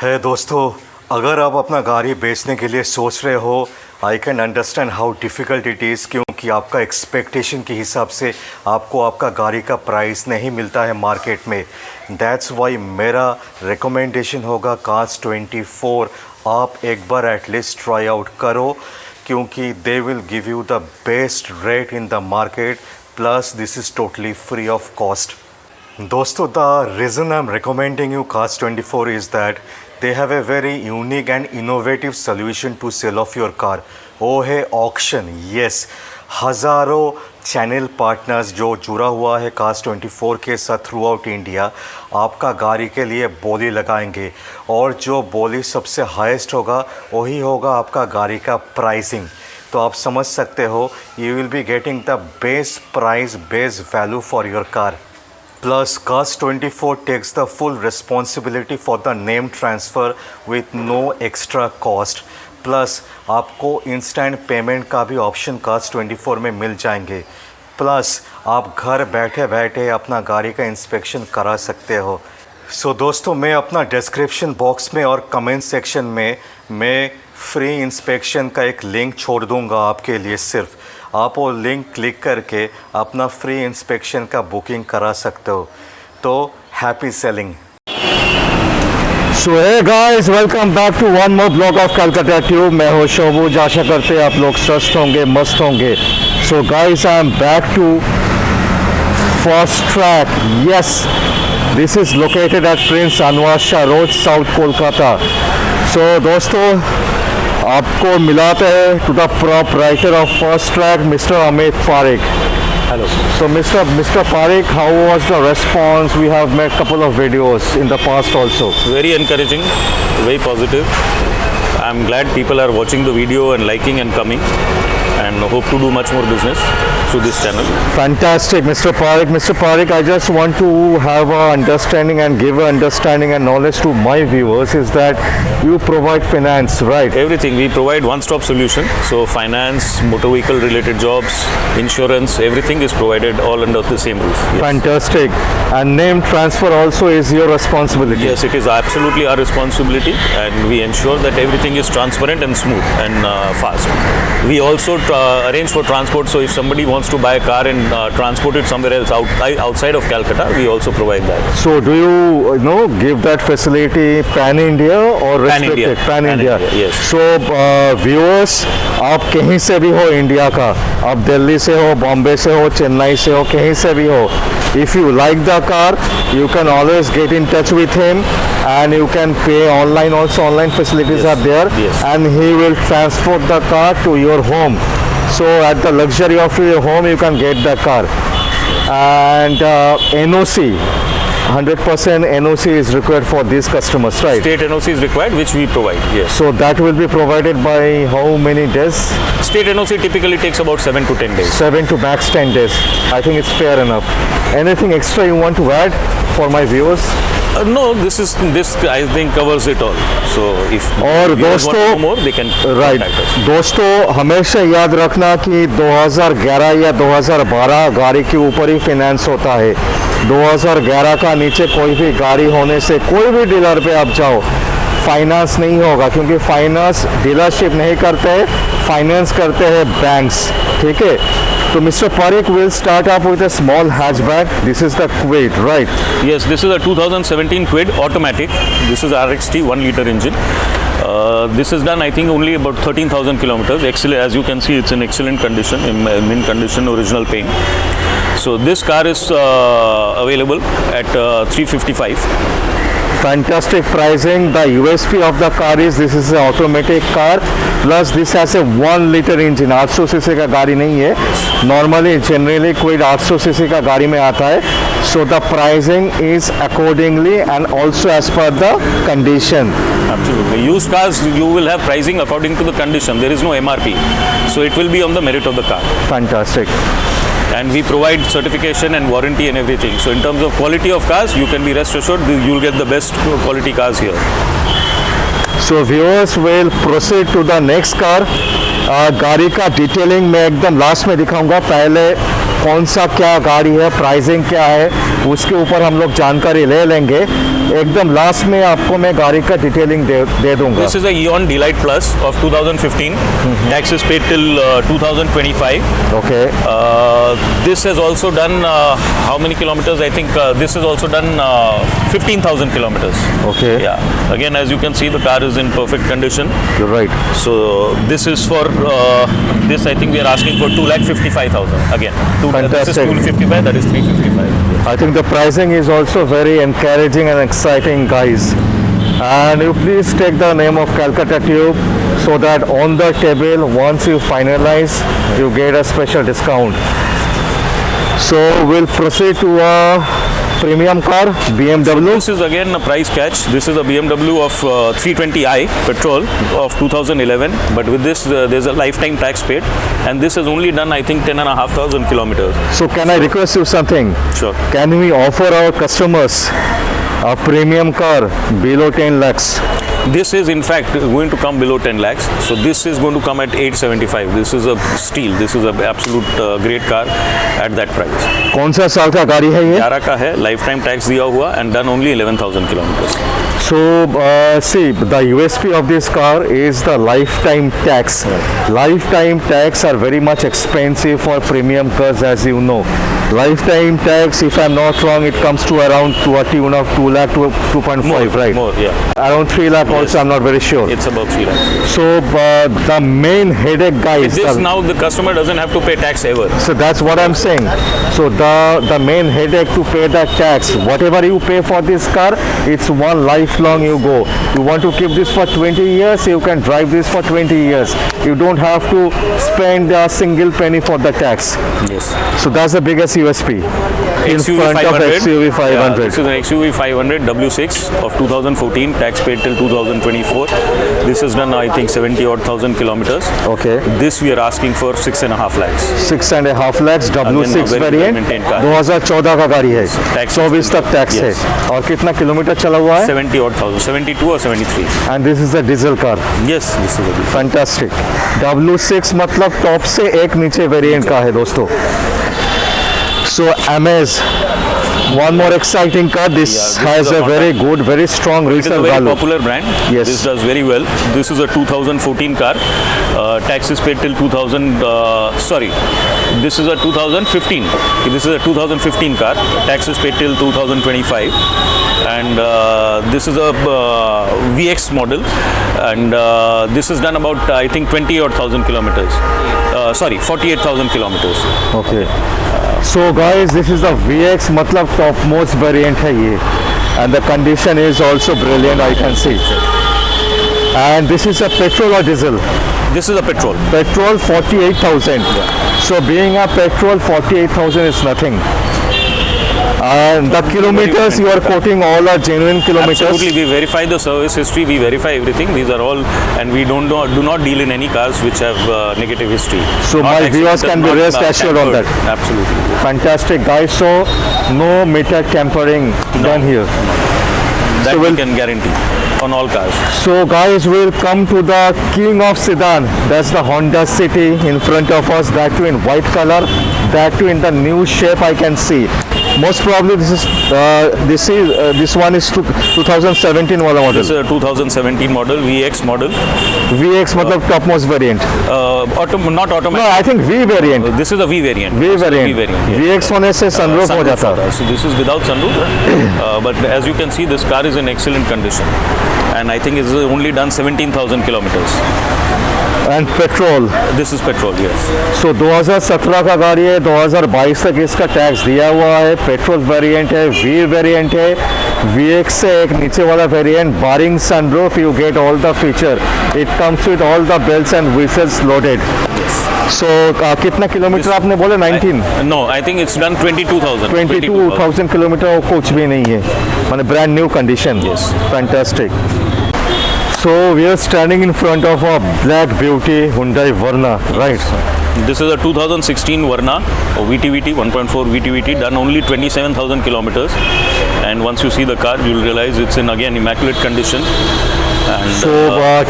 है दोस्तों, अगर आप अपना गाड़ी बेचने के लिए सोच रहे हो, I can understand how difficult it is, क्योंकि आपका एक्सपेक्टेशन के हिसाब से आपको आपका गाड़ी का प्राइस नहीं मिलता है मार्केट में। दैट्स वाई मेरा रिकमेंडेशन होगा कार्स 24 आप एक बार एटलीस्ट ट्राई आउट करो, क्योंकि they will give you the best rate in the market, plus this is totally free of cost. दोस्तों, the reason I'm recommending you Cars 24 is that they have a very unique and innovative solution to sell off your car. वो है auction. Yes, हज़ारों channel partners जो जुड़ा हुआ है Cars 24 के साथ थ्रू आउट इंडिया आपका गाड़ी के लिए बोली लगाएंगे, और जो बोली सबसे हाईएस्ट होगा वही होगा आपका गाड़ी का प्राइसिंग। तो आप समझ सकते हो, you will be getting the best price, best value for your car. Plus, Cars 24 takes the full responsibility for the name transfer with no extra cost. Plus, आपको इंस्टेंट पेमेंट का भी ऑप्शन Cars 24 में मिल जाएंगे। Plus आप घर बैठे बैठे अपना गाड़ी का इंस्पेक्शन करा सकते हो। सो दोस्तों, मैं अपना डिस्क्रिप्शन बॉक्स में और कमेंट सेक्शन में मैं फ्री इंस्पेक्शन का एक लिंक छोड़ दूंगा आपके लिए। सिर्फ आप वो लिंक क्लिक करके अपना फ्री इंस्पेक्शन का बुकिंग करा सकते हो। तो happy selling. So hey guys, welcome back to one more blog of Calcutta tube. मैं हूँ शोबूज। आशा करते हैं आप लोग स्वस्थ होंगे, मस्त होंगे। So guys, I am back to fast track. Yes, this is located at prince Anwar Shah road, south Kolkata. So दोस्तों, आपको मिलाते हैं to the proprietor of fast track, mister Amit Parikh. Hello. So Mr. Parik, how was the response? We have made couple of videos in the past also. Very encouraging, very positive. I'm glad people are watching the video and liking and coming, and hope to do much more business through this channel. Fantastic, Mr. Parik. Mr. Parik, I just want to have a understanding and give a understanding and knowledge to my viewers is that you provide finance, right? Everything, we provide one-stop solution. So finance, motor vehicle related jobs, insurance, everything is provided all under the same roof. Yes. Fantastic. And name transfer also is your responsibility. Yes, it is absolutely our responsibility, and we ensure that everything is transparent and smooth and fast. We also arrange for transport, so if somebody wants to buy a car and transport it somewhere else outside of Calcutta, we also provide that. So do you give that facility pan India or restricted? Pan India. Yes. So viewers, आप कहीं से भी हो India का, आप दिल्ली से हो, बॉम्बे से हो, चेन्नई से हो, कहीं से भी हो, if you like the car, you can always get in touch with him and you can pay online also. Online facilities are there. Yes. And he will transport the car to your home. So at the luxury of your home, you can get the car. And NOC, 100% NOC is required for these customers, right? State NOC is required, which we provide. Yes. So that will be provided by how many days? State NOC typically takes about 7 to 10 days. 7 to max 10 days. I think it's fair enough. Anything extra you want to add for my viewers? No, this I think covers it all. So if और viewers want to know more, they can right contact us. दोस्तों, हमेशा याद रखना कि 2011 या 2012 गाड़ी के ऊपर ही फिनेंस होता है। 2011 का नीचे कोई भी गाड़ी होने से कोई भी डीलर पे आप जाओ, फाइनेंस नहीं होगा, क्योंकि फाइनेंस डीलरशिप नहीं करते, फाइनेंस करते हैं बैंक्स। ठीक है, तो mister Pareek, will start up with a small hatchback. This is the Kwid, right? Yes, this is a 2017 Kwid automatic. This is RXT 1 liter engine. This is done, I think, only about 13,000 kilometers. Excellent, as you can see, it's in excellent condition, in mint condition, original paint. So this car is available at 355. Fantastic pricing. The USP of the car is this is an automatic car, plus this has a 1 liter engine. 800 CC का गाड़ी नहीं है, normally generally कोई 800 CC का गाड़ी में आता है। So the pricing is accordingly and also as per the condition. Absolutely. Used cars, you will have pricing according to the condition. There is no MRP. So it will be on the merit of the car. Fantastic. And we provide certification and warranty and everything. So in terms of quality of cars, you can be rest assured you'll get the best quality cars here. So viewers will proceed to the next car. गाड़ी का detailing मैं एकदम last में दिखाऊंगा। पहले कौन सा क्या गाड़ी है, प्राइसिंग क्या है, उसके ऊपर हम लोग जानकारी ले लेंगे। एकदम लास्ट में आपको मैं गाड़ी का डिटेलिंग दे दूंगा। This is a Eon Delight Plus of 2015. Tax is paid till 2025. Okay, This has also done how many kilometers? I think this has also done 15,000 kilometers. Okay, Yeah. Again, as you can see, the car is in perfect condition. You right. So this is for this. I think we are asking for 2,55,000 again. This is Fantastic. 255. That is 355. I think the pricing is also very encouraging and exciting, guys. And you please take the name of Calcutta Tube so that on the table, once you finalize, you get a special discount. So we'll proceed to a premium car, BMW. This is again a price catch. This is a BMW of 320i petrol of 2011. But with this, there's a lifetime tax paid, and this has only done I think 10,500 kilometers. So can I request you something? Sure. Can we offer our customers a premium car below 10 lakhs? This is in fact going to come below 10 lakhs. So this is going to come at 875. This is a steal. This is a absolute great car at that price. कौन सा साल का गाड़ी है ये? 11 का है, life time tax दिया हुआ and done only 11,000 kilometers. So see, the USP of this car is the lifetime tax. Lifetime tax are very much expensive for premium cars, as you know. Lifetime tax, if I'm not wrong, it comes to around to a tune of 2 lakh to 2.5, right? More, yeah. Around 3 lakh also, I'm not very sure. It's about 3 lakhs. So the main headache, guys. This now the customer doesn't have to pay tax ever. So that's what I'm saying. So the main headache to pay that tax, whatever you pay for this car, it's one lifelong you go. You want to keep this for 20 years, you can drive this for 20 years. You don't have to spend a single penny for the tax. Yes. So that's the biggest USP in XUV front 500. of XUV 500. Yeah, this is an XUV 500 W6 of 2014, tax paid till 2024. This has done I think 70 odd thousand kilometers. Okay. This we are asking for 6.5 lakhs. 6.5 lakhs W6 very well variant maintained car. 2014 का गाड़ी है, Tax 24 तक tax है। Yes. और कितना kilometre चला हुआ है? 70 odd thousand, 72 or 73. And this is a diesel car. Yes, this is a bit. Fantastic. W6 मतलब टॉप से एक नीचे वेरिएंट का है दोस्तों। सो Amaze, one more exciting car. This Yeah, this has is a a very Honda. good, very strong It is a resale very value. popular brand. Yes. This does very well. This is a 2014 car. Tax is paid till 2000. Sorry, this is a 2015. This is a 2015 car. Tax is paid till 2025. And this is a VX model. And this is done about I think 20 odd thousand kilometers. Sorry, 48,000 kilometers. Okay. So guys, this is the VX मतलब top most variant है ये, and the condition is also brilliant, I can see. And this is a petrol or diesel? This is a petrol. Petrol 48,000. So being a petrol 48,000 is nothing. And the kilometers you are quoting all are genuine kilometers. Absolutely, we verify the service history, we verify everything. These are all, and we do not deal in any cars which have negative history. So Not my viewers accidental, can be not, rest assured on tampered. that. Absolutely. Fantastic guys. So no meter tampering done here. That So we we'll- can guarantee on all cars. So guys, we'll come to the king of sedan. That's the Honda City in front of us. That too in white color. That too in the new shape I can see. Most probably this one is 2017 वाला This is model. a 2017 model, VX model. VX मतलब topmost variant. Not No, automatic. I think V variant. This is a V variant. V This is a variant. V variant. Yes. VX होने से sunroof हो Sunroof जाता होता है. है. So this is without sunroof. But as you can see, this car is in excellent condition, and I think it's only done 17,000 kilometers. And petrol. This is petrol, yes. So 2017 का गाड़ी है, 2022 तक इसका tax दिया हुआ है। Petrol variant है, V variant है, VX से एक नीचे वाला variant, barring sunroof, you get all the feature, it comes with all the bells and whistles loaded. So कितना किलोमीटर आपने बोला? 19? No, I think it's done 22,000. 22,000 kilometre, कुछ भी नहीं है, माने brand new condition. Yes. Fantastic. So we are standing in front of a black beauty Hyundai Verna, right? This is a 2016 Verna, or VTVT, 1.4 VTVT, done only 27,000 kilometers. And once you see the car, you'll realize it's in again immaculate condition. And, So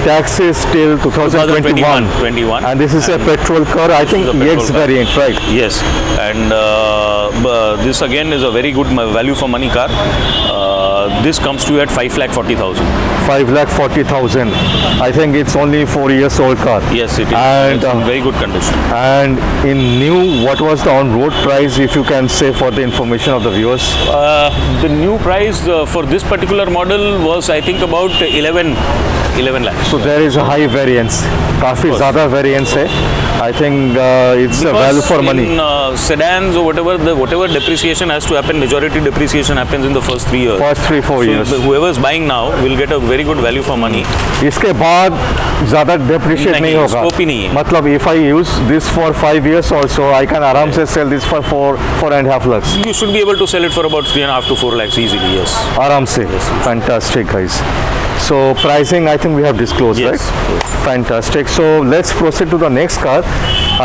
tax is till 2021. 21. And this is a petrol car, I think is a petrol EX car. variant, right? Yes, and this again is a very good value for money car. This comes to you at 5,40,000. 5,40,000. I think it's only 4 years old car. Yes, it is. And, It's in very good condition. And in new, what was the on-road price, if you can say, for the information of the viewers? The new price for this particular model was, I think, about 11 lakhs. So there is a high variance. काफी ज़्यादा variance है. I think it's a value for money. In sedans or whatever depreciation has to happen, majority depreciation happens in the first 3 years. First 3-4 years. So whoever is buying now will get a very good value for money. इसके बाद ज़्यादा depreciate नहीं होगा. scope ही नहीं है. मतलब if I use this for 5 years also, I can आराम से sell this for 4.5 lakhs. You should be able to sell it for about 3.5 to 4 lakhs easily. Yes. आराम से. Fantastic, guys. So pricing, I think we have disclosed, Yes. right? Fantastic. So let's proceed to the next car.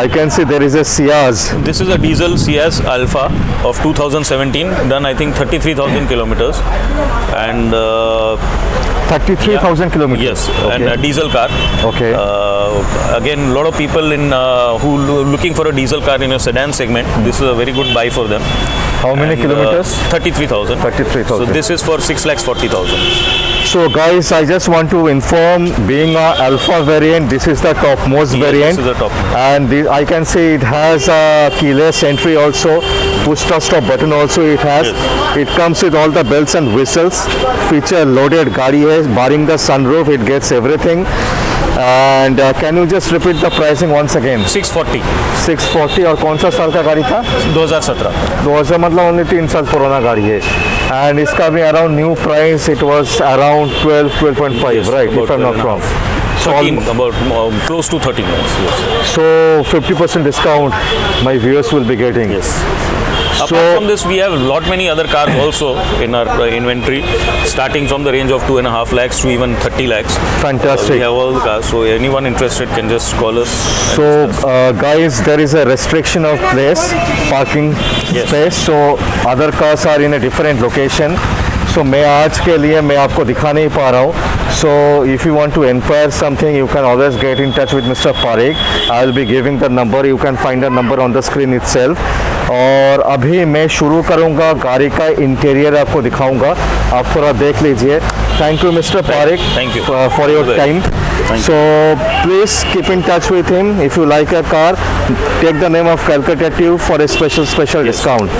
I can see there is a Ciaz. This is a diesel Ciaz Alpha of 2017, done I think 33,000 kilometers, and 33,000 kilometers. yes, Okay. and a diesel car. Okay. Again, a lot of people in who looking for a diesel car in a sedan segment. This is a very good buy for them. How many And, kilometers? 33,000. 33,000. So this is for 6,40,000. So guys, I just want to inform, being a Alpha variant, this is the topmost Yes, variant. this is the topmost. And I can see it has a keyless entry also, push to stop button also it has. It comes with all the bells and whistles. Feature loaded गाड़ी है, barring the sunroof, it gets everything. And can you just repeat the pricing once again? 640. 640 और कौन सा साल का गाड़ी था? 2017. 2000 मतलब ओनली 3 साल पुराना गाड़ी है. And इसका भी around new price, it was around 12.5, Yes, right? about If I'm not 12 wrong. and So, 13, about close to 13 lakhs. Yes. so 50% discount my viewers will be getting. Yes. So- Apart from this, we have lot many other cars also in our inventory, starting from the range of 2.5 lakhs to even 30 lakhs. Fantastic. We have all the cars, so anyone interested can just call us. and So discuss. guys, there is a restriction of place, parking Yes. space. So other cars are in a different location. So मैं आज के लिए मैं आपको दिखा नहीं पा रहा हूँ. So if you want to inquire something, you can always get in touch with Mr. Parekh. I will be giving the number. You can find the number on the screen itself. और अभी मैं शुरू करूँगा, गाड़ी का interior आपको दिखाऊंगा. आप थोड़ा देख लीजिए. Thank you, Mr. Parekh. Thank you. For your Very time. Thank So please keep in touch with him. If you like a car, take the name of Calcutta Tube for a special discount.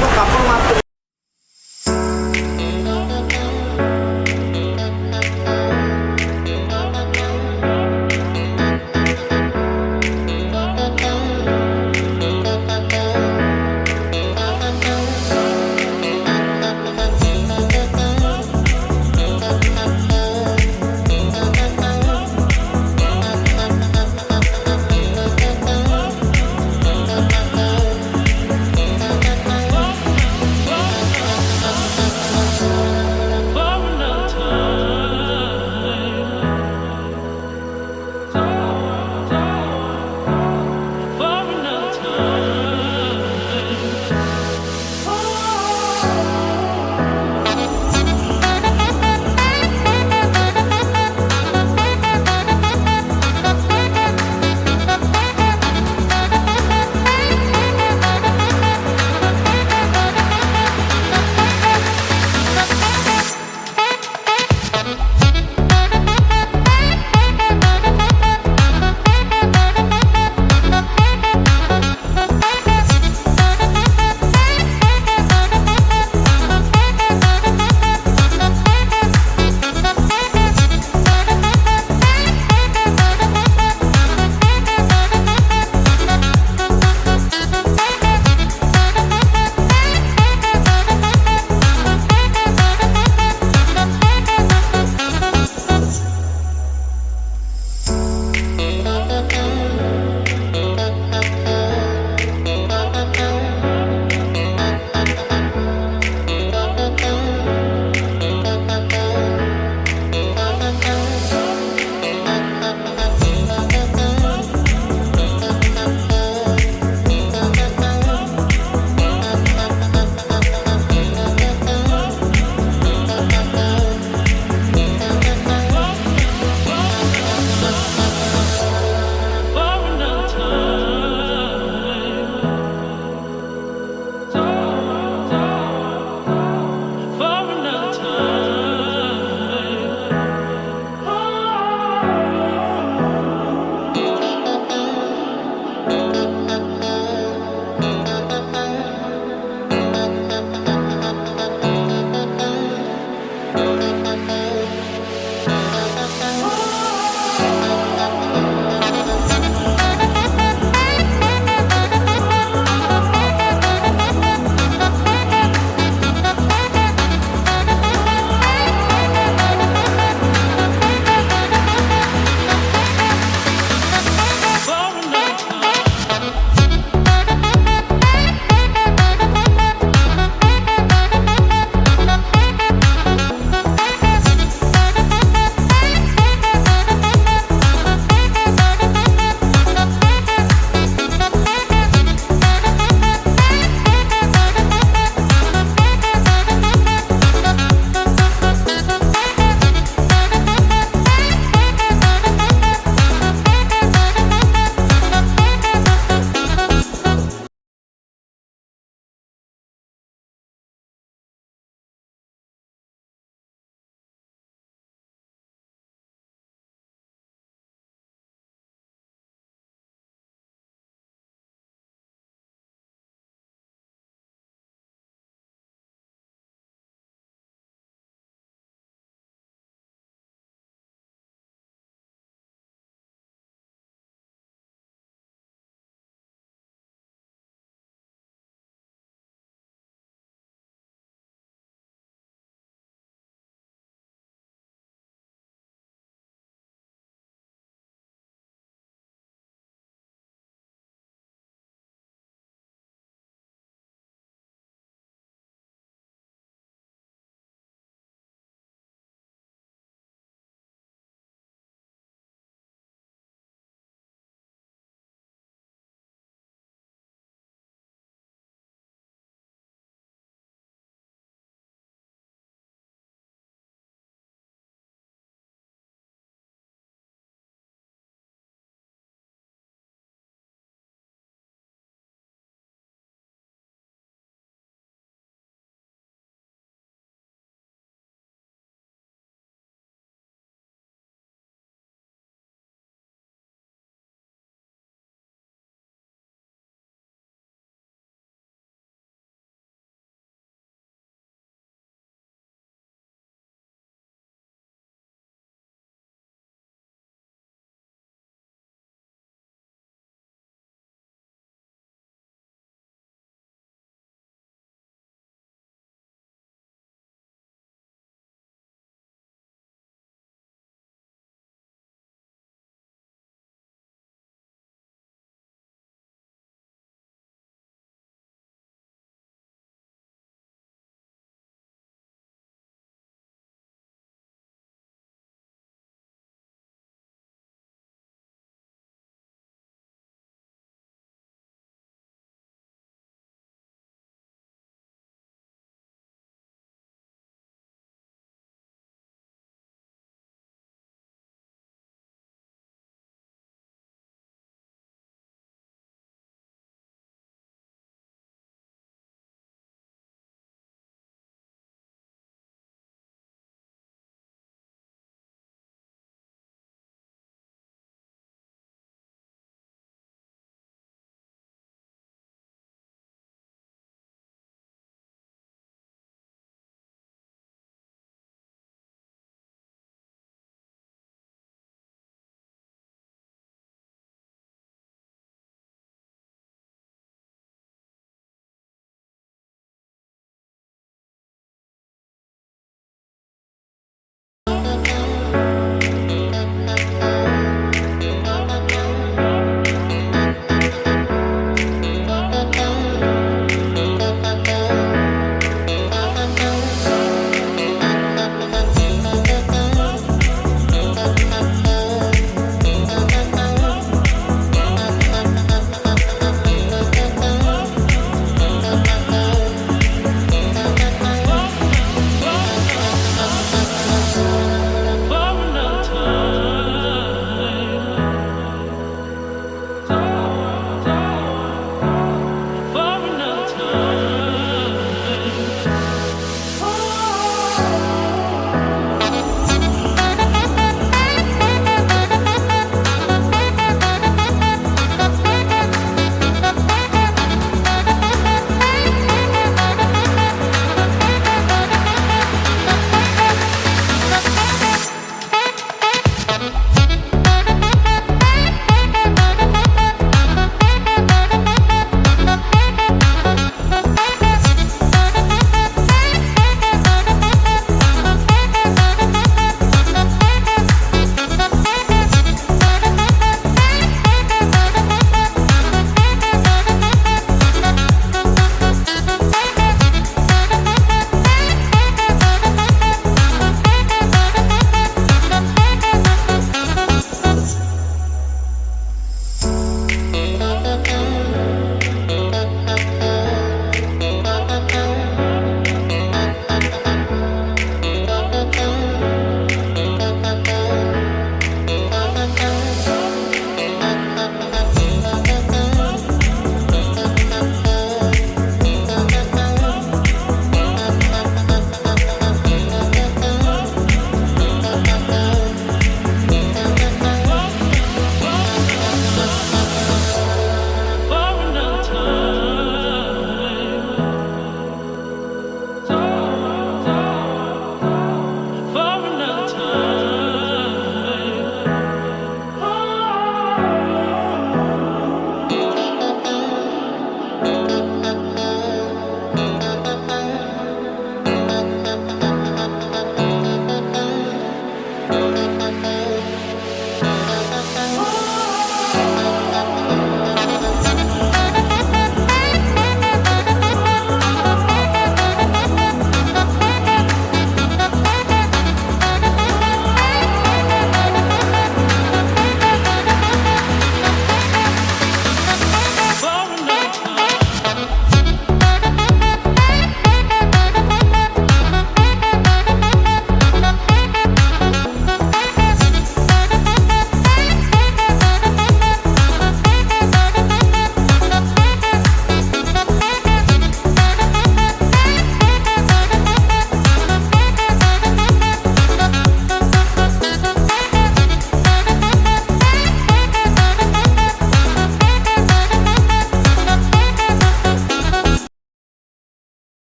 है